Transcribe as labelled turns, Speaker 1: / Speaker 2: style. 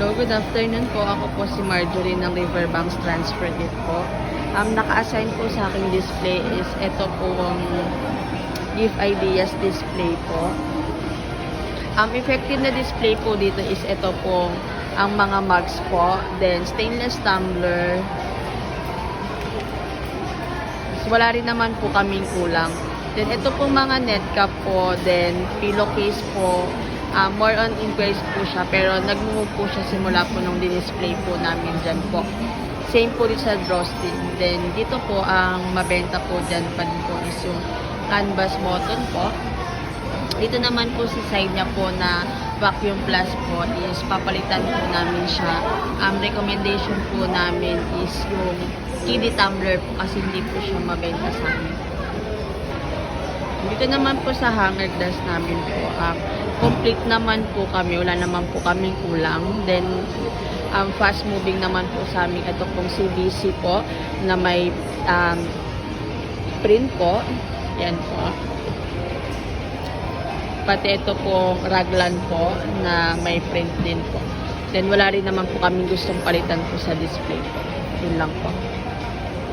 Speaker 1: Hello, good afternoon po. Ako po si Marjorie ng Riverbanks Transfer Dito po. Naka-assign po sa aking display is ito po ang Gift Ideas display po. Effective na display po dito is ito po ang mga mugs po. Then stainless tumbler. Wala rin naman po kaming kulang. Then ito po mga net cap po. Then pillowcase po. More on inquiries po siya, pero nag-move po siya simula po nung display po namin dyan po. Same po din sa drawstring. Then, dito po ang mabenta po dyan pa din po is yung canvas button po. Dito naman po sa side niya po na vacuum plus po is papalitan po namin siya. Recommendation po namin is yung kiddie tumbler po kasi hindi po siya mabenta sa amin. Dito naman po sa hanger glass namin po, complete naman po kami, wala naman po kaming kulang. Then, fast moving naman po sa amin ito pong CVC po na may print po. Yan po. Pati ito pong raglan po na may print din po. Then, wala rin naman po kaming gustong palitan po sa display po. Yun lang po.